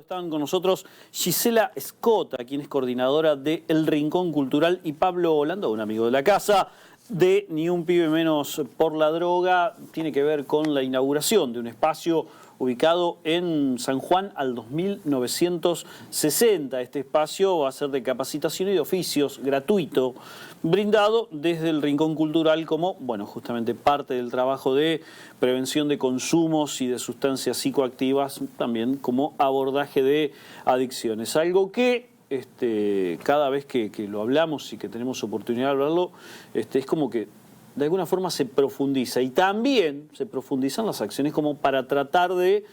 Estaban con nosotros Gisela Escota, quien es coordinadora de El Rincón Cultural, y Pablo Holando, un amigo de la casa, de Ni un pibe menos por la droga. Tiene que ver con la inauguración de un espacio ubicado en San Juan al 2960. Este espacio va a ser de capacitación y de oficios gratuito, brindado desde el Rincón Cultural como, bueno, justamente parte del trabajo de prevención de consumos y de sustancias psicoactivas, también como abordaje de adicciones. Algo que cada vez que lo hablamos y que tenemos oportunidad de hablarlo, es como que de alguna forma se profundiza, y también se profundizan las acciones como para tratar de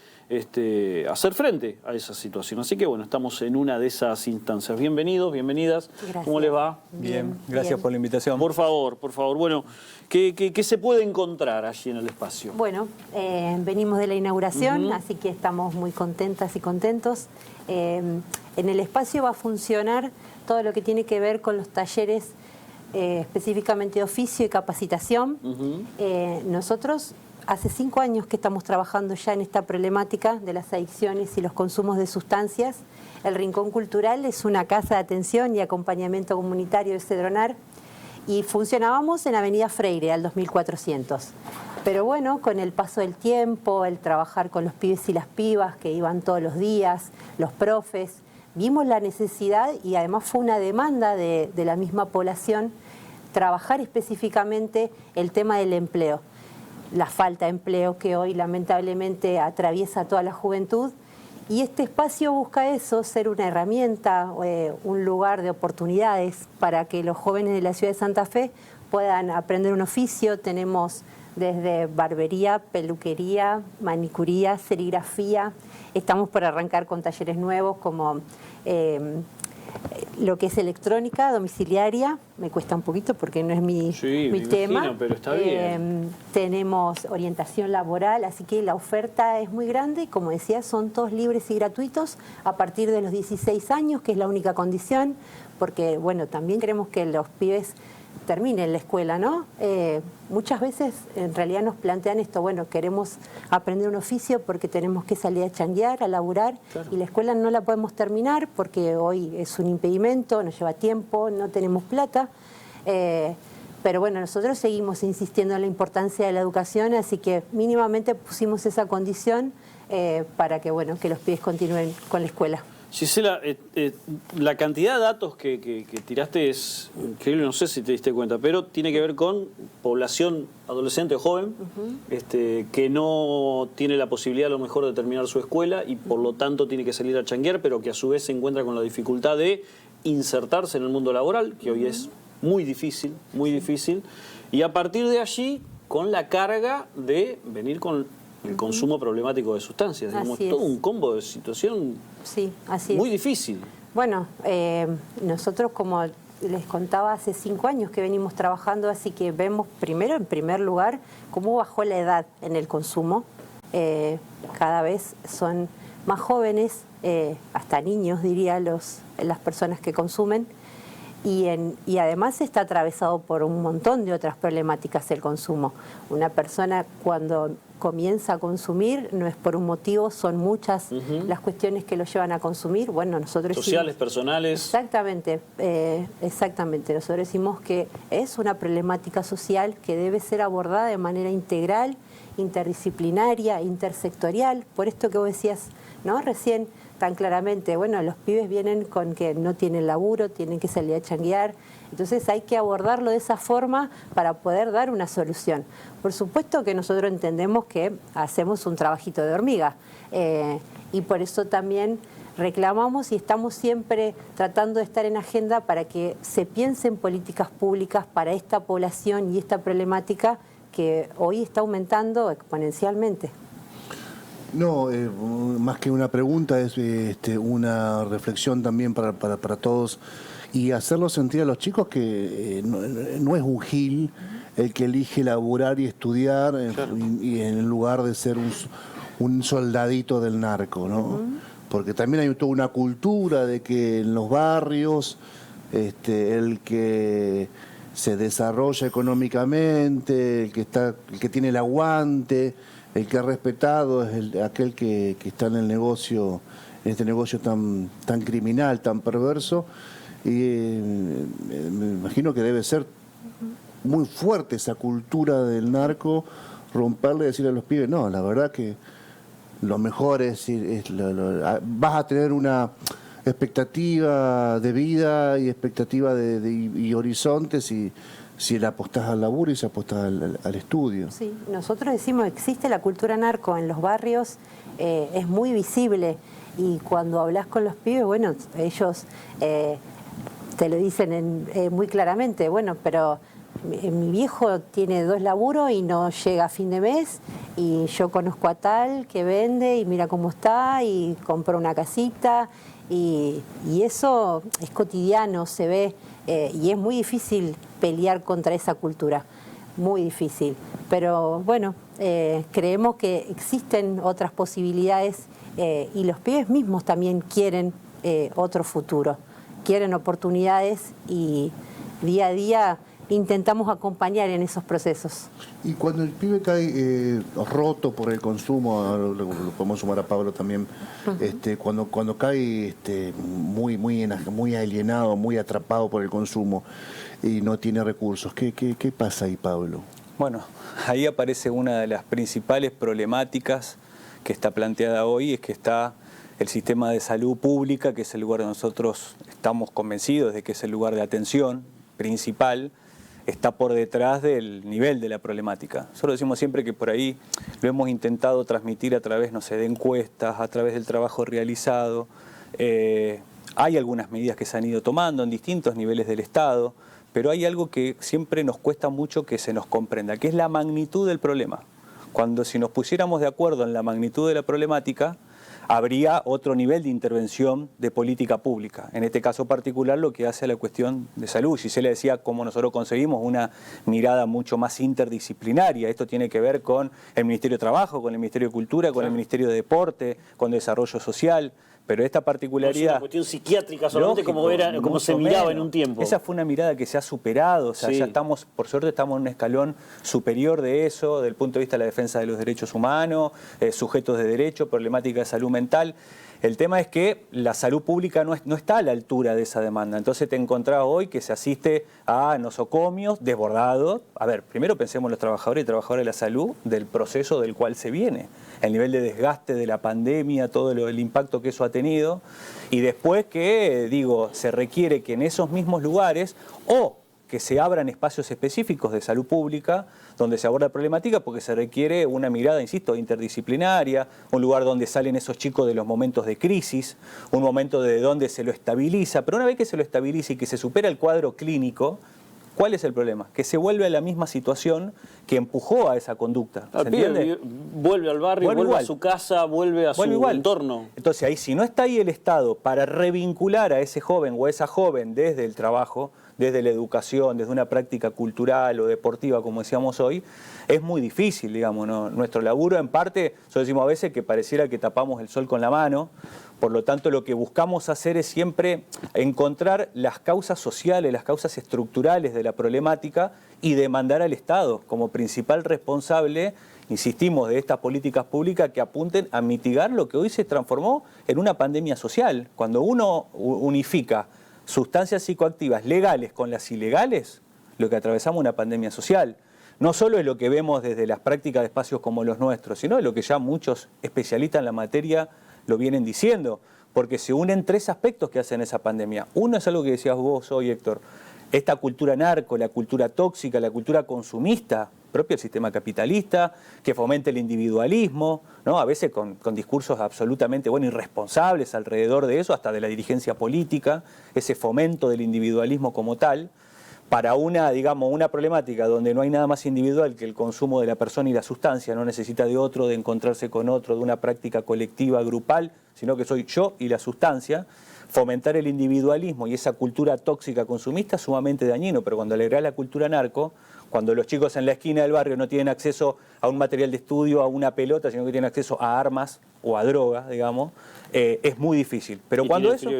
hacer frente a esa situación. Así que bueno, estamos en una de esas instancias. Bienvenidos, bienvenidas. Gracias. ¿Cómo les va? Bien, gracias por la invitación. Por favor, por favor. Bueno, ¿qué se puede encontrar allí en el espacio? Bueno, venimos de la inauguración, así que estamos muy contentas y contentos. En el espacio va a funcionar todo lo que tiene que ver con los talleres específicamente de oficio y capacitación. Nosotros hace 5 años que estamos trabajando ya en esta problemática de las adicciones y los consumos de sustancias. El Rincón Cultural es una casa de atención y acompañamiento comunitario de Cedronar, y funcionábamos en Avenida Freire al 2400. Pero bueno, con el paso del tiempo, el trabajar con los pibes y las pibas que iban todos los días, los profes, vimos la necesidad, y además fue una demanda de la misma población, trabajar específicamente el tema del empleo. La falta de empleo que hoy lamentablemente atraviesa a toda la juventud, y este espacio busca eso, ser una herramienta, un lugar de oportunidades para que los jóvenes de la ciudad de Santa Fe puedan aprender un oficio. Tenemos desde barbería, peluquería, manicuría, serigrafía. Estamos por arrancar con talleres nuevos como lo que es electrónica domiciliaria. Me cuesta un poquito porque no es mi tema. Imagino, pero está bien. Tenemos orientación laboral, así que la oferta es muy grande, y como decía, son todos libres y gratuitos a partir de los 16 años, que es la única condición, porque bueno, también queremos que los pibes terminen la escuela, ¿no? Muchas veces en realidad nos plantean esto: bueno, queremos aprender un oficio porque tenemos que salir a changuear, a laburar, claro, y la escuela no la podemos terminar porque hoy es un impedimento, nos lleva tiempo, no tenemos plata. Pero bueno, nosotros seguimos insistiendo en la importancia de la educación, así que mínimamente pusimos esa condición para que, bueno, que los pibes continúen con la escuela. Gisela, la cantidad de datos que tiraste es increíble, no sé si te diste cuenta, pero tiene que ver con población adolescente o joven, que no tiene la posibilidad a lo mejor de terminar su escuela y por lo tanto tiene que salir a changuear, pero que a su vez se encuentra con la dificultad de insertarse en el mundo laboral, que hoy es muy difícil, y a partir de allí con la carga de venir con el consumo problemático de sustancias. Digamos, todo un combo de situación muy difícil. Bueno, nosotros, como les contaba, hace 5 años que venimos trabajando, así que vemos primero, en primer lugar, cómo bajó la edad en el consumo. Cada vez son más jóvenes, hasta niños, diría, las personas que consumen. Y además está atravesado por un montón de otras problemáticas el consumo. Una persona cuando comienza a consumir no es por un motivo, son muchas las cuestiones que lo llevan a consumir. Bueno, nosotros sociales, personales. Exactamente, exactamente. Nosotros decimos que es una problemática social que debe ser abordada de manera integral, interdisciplinaria, intersectorial. Por esto que vos decías, ¿no?, recién tan claramente, bueno, los pibes vienen con que no tienen laburo, tienen que salir a changuear, entonces hay que abordarlo de esa forma para poder dar una solución. Por supuesto que nosotros entendemos que hacemos un trabajito de hormiga, y por eso también reclamamos y estamos siempre tratando de estar en agenda para que se piensen políticas públicas para esta población y esta problemática que hoy está aumentando exponencialmente. No, más que una pregunta, es una reflexión también para todos, y hacerlo sentir a los chicos que no es un gil el que elige laburar y estudiar, claro, y en lugar de ser un soldadito del narco, ¿no? Porque también hay toda una cultura de que en los barrios el que se desarrolla económicamente, el que tiene el aguante, el que es respetado es aquel que está en el negocio este negocio tan criminal, tan perverso. Y me imagino que debe ser muy fuerte esa cultura del narco, romperle y decirle a los pibes, no, la verdad que lo mejor vas a tener una expectativa de vida y expectativa y horizontes si le apostás al laburo y si apostás al estudio. Sí, nosotros decimos, existe la cultura narco en los barrios, es muy visible, y cuando hablas con los pibes, bueno, ellos te lo dicen muy claramente, bueno, pero mi viejo tiene 2 laburos y no llega a fin de mes, y yo conozco a tal que vende y mira cómo está y compró una casita, y eso es cotidiano, se ve, y es muy difícil pelear contra esa cultura, muy difícil. Pero bueno, creemos que existen otras posibilidades, y los pibes mismos también quieren otro futuro, quieren oportunidades, y día a día intentamos acompañar en esos procesos. Y cuando el pibe cae roto por el consumo, lo podemos sumar a Pablo también, cuando cae muy alienado, muy atrapado por el consumo y no tiene recursos, ¿qué pasa ahí, Pablo? Bueno, ahí aparece una de las principales problemáticas que está planteada hoy, es que está el sistema de salud pública, que es el lugar donde nosotros estamos convencidos de que es el lugar de atención principal, está por detrás del nivel de la problemática. Nosotros decimos siempre que por ahí lo hemos intentado transmitir a través, no sé, de encuestas, a través del trabajo realizado. Hay algunas medidas que se han ido tomando en distintos niveles del Estado, pero hay algo que siempre nos cuesta mucho que se nos comprenda, que es la magnitud del problema. Cuando si nos pusiéramos de acuerdo en la magnitud de la problemática, habría otro nivel de intervención de política pública. En este caso particular, lo que hace a la cuestión de salud. Si se le decía cómo nosotros conseguimos una mirada mucho más interdisciplinaria. Esto tiene que ver con el Ministerio de Trabajo, con el Ministerio de Cultura, con el Ministerio de Deporte, con Desarrollo Social. Pero esta particularidad... Es una cuestión psiquiátrica solamente, lógico, como se miraba en un tiempo. Esa fue una mirada que se ha superado, o sea, ya estamos, por suerte estamos en un escalón superior de eso, del punto de vista de la defensa de los derechos humanos, sujetos de derecho, problemática de salud mental. El tema es que la salud pública no está a la altura de esa demanda. Entonces te encontrás hoy que se asiste a nosocomios desbordados. A ver, primero pensemos en los trabajadores y trabajadoras de la salud, del proceso del cual se viene. El nivel de desgaste de la pandemia, todo el impacto que eso ha tenido. Y después que, se requiere que en esos mismos lugares o que se abran espacios específicos de salud pública donde se aborda la problemática, porque se requiere una mirada, insisto, interdisciplinaria, un lugar donde salen esos chicos de los momentos de crisis, un momento de donde se lo estabiliza, pero una vez que se lo estabiliza y que se supera el cuadro clínico, ¿cuál es el problema? Que se vuelve a la misma situación que empujó a esa conducta. ¿Se entiende? Vuelve al barrio, vuelve a su casa, vuelve a su entorno. Entonces ahí, si no está ahí el Estado para revincular a ese joven o a esa joven desde el trabajo, desde la educación, desde una práctica cultural o deportiva, como decíamos hoy, es muy difícil, digamos, ¿no? Nuestro laburo, en parte, nosotros decimos a veces que pareciera que tapamos el sol con la mano, por lo tanto lo que buscamos hacer es siempre encontrar las causas sociales, las causas estructurales de la problemática y demandar al Estado como principal responsable, insistimos, de estas políticas públicas que apunten a mitigar lo que hoy se transformó en una pandemia social. Cuando uno unifica sustancias psicoactivas legales con las ilegales, lo que atravesamos una pandemia social. No solo es lo que vemos desde las prácticas de espacios como los nuestros, sino de lo que ya muchos especialistas en la materia lo vienen diciendo, porque se unen 3 aspectos que hacen esa pandemia. Uno es algo que decías vos hoy, Héctor, esta cultura narco, la cultura tóxica, la cultura consumista, propio del sistema capitalista, que fomente el individualismo, ¿no? A veces con discursos absolutamente irresponsables alrededor de eso, hasta de la dirigencia política, ese fomento del individualismo como tal, para una problemática donde no hay nada más individual que el consumo de la persona y la sustancia, no necesita de otro, de encontrarse con otro, de una práctica colectiva, grupal, sino que soy yo y la sustancia. Fomentar el individualismo y esa cultura tóxica consumista es sumamente dañino, pero cuando le agrega la cultura narco, cuando los chicos en la esquina del barrio no tienen acceso a un material de estudio, a una pelota, sino que tienen acceso a armas o a drogas, es muy difícil. Pero cuando eso,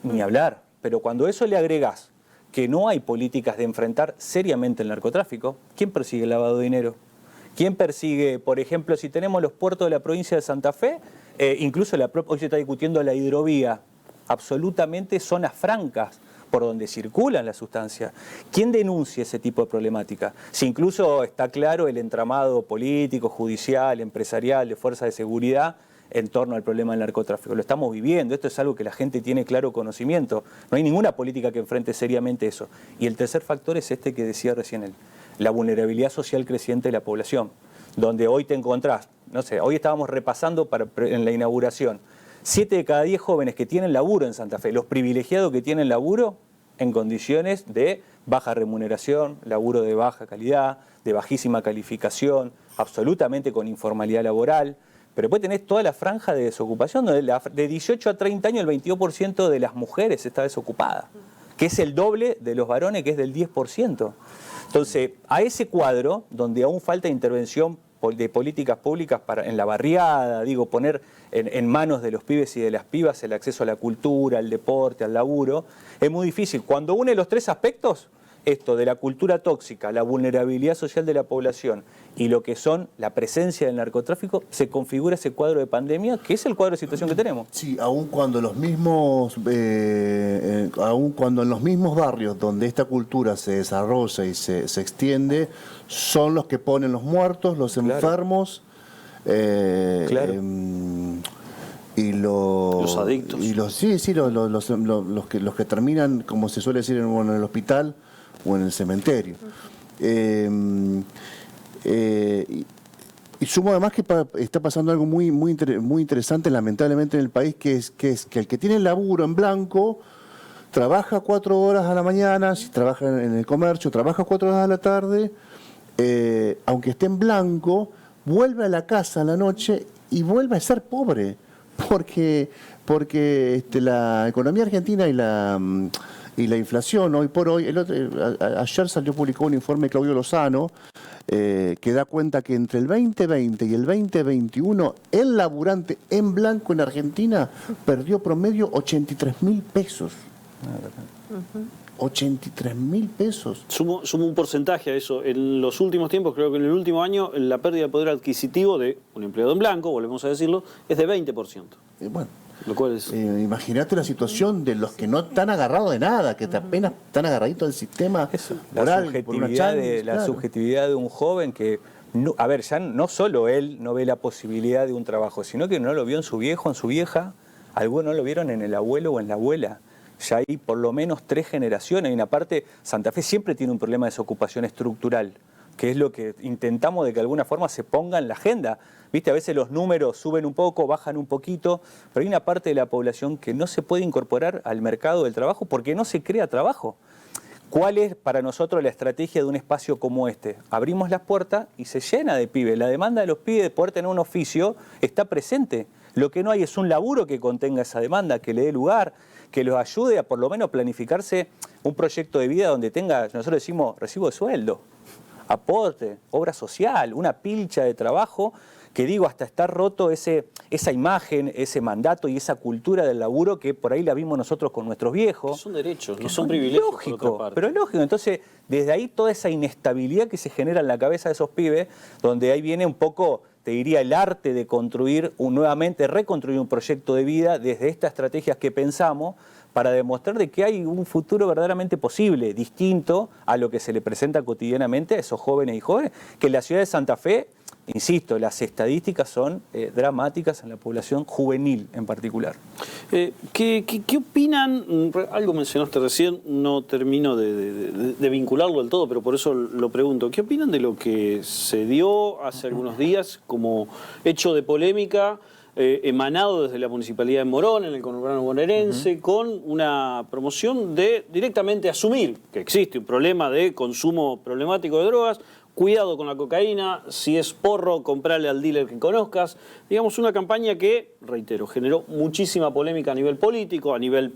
ni hablar, pero cuando eso le agregás que no hay políticas de enfrentar seriamente el narcotráfico, ¿quién persigue el lavado de dinero? ¿Quién persigue, por ejemplo, si tenemos los puertos de la provincia de Santa Fe, incluso hoy se está discutiendo la hidrovía, absolutamente zonas francas por donde circulan las sustancias. ¿Quién denuncia ese tipo de problemática? Si incluso está claro el entramado político, judicial, empresarial, de fuerzas de seguridad en torno al problema del narcotráfico. Lo estamos viviendo, esto es algo que la gente tiene claro conocimiento. No hay ninguna política que enfrente seriamente eso. Y el tercer factor es este que decía recién él, la vulnerabilidad social creciente de la población, donde hoy te encontrás, no sé, hoy estábamos repasando en la inauguración, 7 de cada 10 jóvenes que tienen laburo en Santa Fe, los privilegiados que tienen laburo en condiciones de baja remuneración, laburo de baja calidad, de bajísima calificación, absolutamente con informalidad laboral. Pero después tenés toda la franja de desocupación, donde de 18 a 30 años el 22% de las mujeres está desocupada, que es el doble de los varones, que es del 10%. Entonces, a ese cuadro, donde aún falta intervención de políticas públicas en la barriada, digo, poner en manos de los pibes y de las pibas el acceso a la cultura, al deporte, al laburo, es muy difícil. Cuando une los tres aspectos, esto de la cultura tóxica, la vulnerabilidad social de la población y lo que son la presencia del narcotráfico, se configura ese cuadro de pandemia, que es el cuadro de situación que tenemos. Sí, aun cuando en los mismos barrios donde esta cultura se desarrolla y se extiende, son los que ponen los muertos, los enfermos, y los adictos. Y los que terminan, como se suele decir, en el hospital o en el cementerio. Y sumo además que está pasando algo muy interesante, lamentablemente, en el país, que es que el que tiene el laburo en blanco trabaja 4 horas a la mañana, si trabaja en el comercio, trabaja 4 horas a la tarde, aunque esté en blanco, vuelve a la casa a la noche y vuelve a ser pobre, porque la economía argentina y la inflación hoy por hoy, ayer publicó un informe de Claudio Lozano que da cuenta que entre el 2020 y el 2021 el laburante en blanco en Argentina perdió promedio 83.000 pesos. 83.000 pesos. Sumo un porcentaje a eso. En los últimos tiempos, creo que en el último año, la pérdida de poder adquisitivo de un empleado en blanco, volvemos a decirlo, es de 20%. Bueno. Lo cual es... imagínate la situación de los que no están agarrados de nada, que apenas están agarraditos del sistema moral, la subjetividad de un joven que, ya no solo él no ve la posibilidad de un trabajo, sino que no lo vio en su viejo, en su vieja, algunos no lo vieron en el abuelo o en la abuela. Ya hay por lo menos 3 generaciones. Y una parte, Santa Fe siempre tiene un problema de desocupación estructural, que es lo que intentamos de que de alguna forma se ponga en la agenda. Viste, a veces los números suben un poco, bajan un poquito, pero hay una parte de la población que no se puede incorporar al mercado del trabajo porque no se crea trabajo. ¿Cuál es para nosotros la estrategia de un espacio como este? Abrimos las puertas y se llena de pibes. La demanda de los pibes de poder tener un oficio está presente. Lo que no hay es un laburo que contenga esa demanda, que le dé lugar, que los ayude a por lo menos planificarse un proyecto de vida donde tenga, nosotros decimos, recibo de sueldo, aporte, obra social, una pilcha de trabajo, que digo, hasta estar roto esa imagen, ese mandato y esa cultura del laburo que por ahí la vimos nosotros con nuestros viejos. Que son derechos, no son privilegios. Lógico, por otra parte. pero lógico. Entonces, desde ahí toda esa inestabilidad que se genera en la cabeza de esos pibes, donde ahí viene un poco, te diría, el arte de construir nuevamente, reconstruir un proyecto de vida desde estas estrategias que pensamos, para demostrar de que hay un futuro verdaderamente posible, distinto a lo que se le presenta cotidianamente a esos jóvenes y jóvenes, que en la ciudad de Santa Fe, insisto, las estadísticas son dramáticas en la población juvenil en particular. ¿Qué opinan? Algo mencionaste recién, no termino de vincularlo del todo, pero por eso lo pregunto. ¿Qué opinan de lo que se dio hace algunos días como hecho de polémica, emanado desde la Municipalidad de Morón, en el conurbano bonaerense, con una promoción de directamente asumir que existe un problema de consumo problemático de drogas, cuidado con la cocaína, si es porro, comprarle al dealer que conozcas? Digamos, una campaña que, reitero, generó muchísima polémica a nivel político, a nivel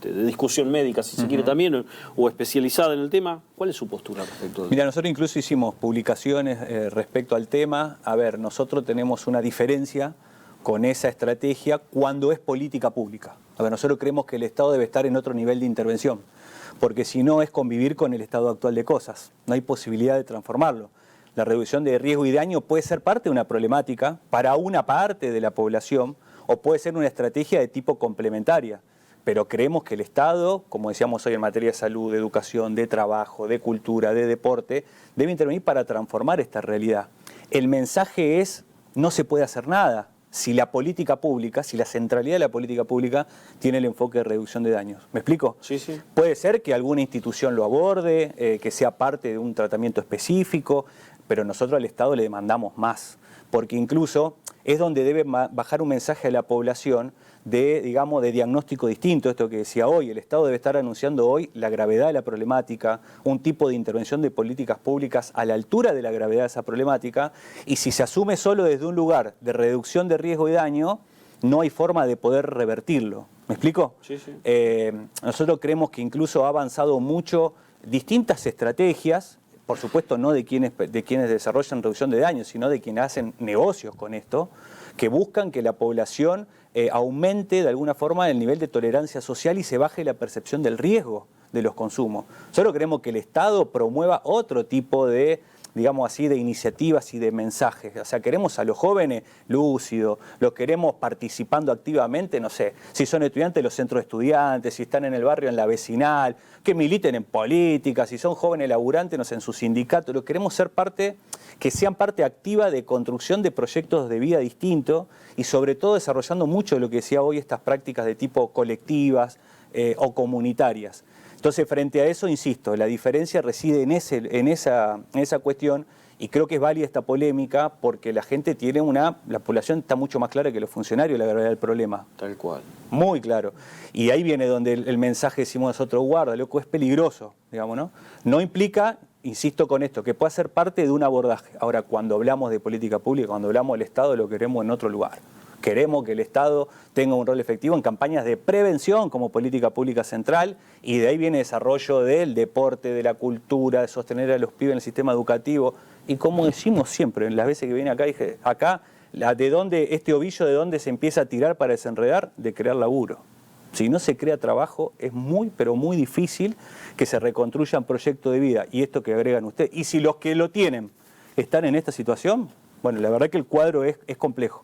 de discusión médica, si se quiere también, o especializada en el tema. ¿Cuál es su postura respecto a eso? Mira, nosotros incluso hicimos publicaciones respecto al tema. A ver, nosotros tenemos una diferencia con esa estrategia cuando es política pública. A ver, nosotros creemos que el Estado debe estar en otro nivel de intervención, porque si no es convivir con el estado actual de cosas, no hay posibilidad de transformarlo. La reducción de riesgo y daño puede ser parte de una problemática para una parte de la población, o puede ser una estrategia de tipo complementaria. Pero creemos que el Estado, como decíamos hoy en materia de salud, de educación, de trabajo, de cultura, de deporte, debe intervenir para transformar esta realidad. El mensaje es, no se puede hacer nada si la política pública, si la centralidad de la política pública tiene el enfoque de reducción de daños. ¿Me explico? Sí, sí. Puede ser que alguna institución lo aborde, que sea parte de un tratamiento específico, pero nosotros al Estado le demandamos más, porque incluso es donde debe bajar un mensaje a la población de, digamos, de diagnóstico distinto, esto que decía hoy. El Estado debe estar anunciando hoy la gravedad de la problemática, un tipo de intervención de políticas públicas a la altura de la gravedad de esa problemática, y si se asume solo desde un lugar de reducción de riesgo y daño, no hay forma de poder revertirlo. ¿Me explico? Sí, sí. Nosotros creemos que incluso ha avanzado mucho distintas estrategias, por supuesto no de quienes desarrollan reducción de daños, sino de quienes hacen negocios con esto, que buscan que la población aumente de alguna forma el nivel de tolerancia social y se baje la percepción del riesgo de los consumos. Solo queremos que el Estado promueva otro tipo de, digamos así, de iniciativas y de mensajes. O sea, queremos a los jóvenes lúcidos, los queremos participando activamente, no sé, si son estudiantes, los centros de estudiantes, si están en el barrio, en la vecinal, que militen en política, si son jóvenes laburantes, no sé, en sus sindicatos, los queremos ser parte, que sean parte activa de construcción de proyectos de vida distintos y sobre todo desarrollando mucho de lo que decía hoy, estas prácticas de tipo colectivas o comunitarias. Entonces, frente a eso, insisto, la diferencia reside en esa cuestión, y creo que es válida esta polémica porque la gente tiene la población está mucho más clara que los funcionarios la gravedad del problema. Tal cual. Muy claro. Y ahí viene donde el mensaje, decimos nosotros, guarda, loco, es peligroso, digamos, ¿no? No implica, insisto con esto, que pueda ser parte de un abordaje. Ahora, cuando hablamos de política pública, cuando hablamos del Estado, lo queremos en otro lugar. Queremos que el Estado tenga un rol efectivo en campañas de prevención como política pública central, y de ahí viene el desarrollo del deporte, de la cultura, de sostener a los pibes en el sistema educativo. Y como decimos siempre, en las veces que viene acá, dije, acá, de dónde este ovillo de dónde se empieza a tirar para desenredar, de crear laburo. Si no se crea trabajo, es muy, pero muy difícil que se reconstruyan proyectos de vida. Y esto que agregan ustedes. Y si los que lo tienen están en esta situación, bueno, la verdad que el cuadro es complejo.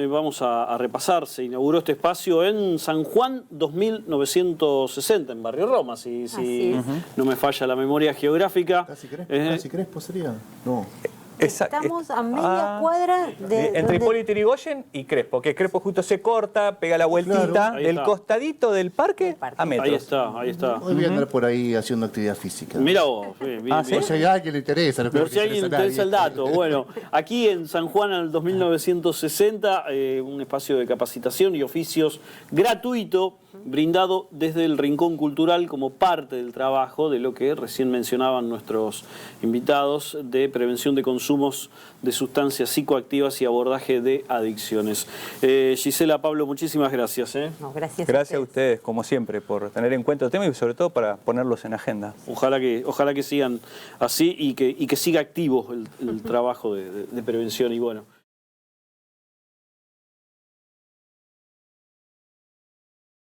Vamos a repasar. Se inauguró este espacio en San Juan 2960, en Barrio Roma, si no me falla la memoria geográfica. ¿Casi Crespo sería? No. Estamos a media cuadra entre Hipólito Yrigoyen y Crespo, que Crespo justo se corta, pega la vueltita, Claro. del costadito del parque a metros. Ahí está. Hoy voy a andar por ahí haciendo actividad física. Mira vos. Bien, ¿Sí? O sea, hay a alguien le interesa. No creo Pero que si a alguien le interesa el dato. Bueno, aquí en San Juan, en el 2960, un espacio de capacitación y oficios gratuito, brindado desde el Rincón Cultural como parte del trabajo de lo que recién mencionaban nuestros invitados de prevención de consumos de sustancias psicoactivas y abordaje de adicciones. Gisela, Pablo, muchísimas gracias. No, gracias Gracias a ustedes, como siempre, por tener en cuenta el tema y sobre todo para ponerlos en agenda. Ojalá que sigan así y que siga activo el trabajo de prevención y bueno.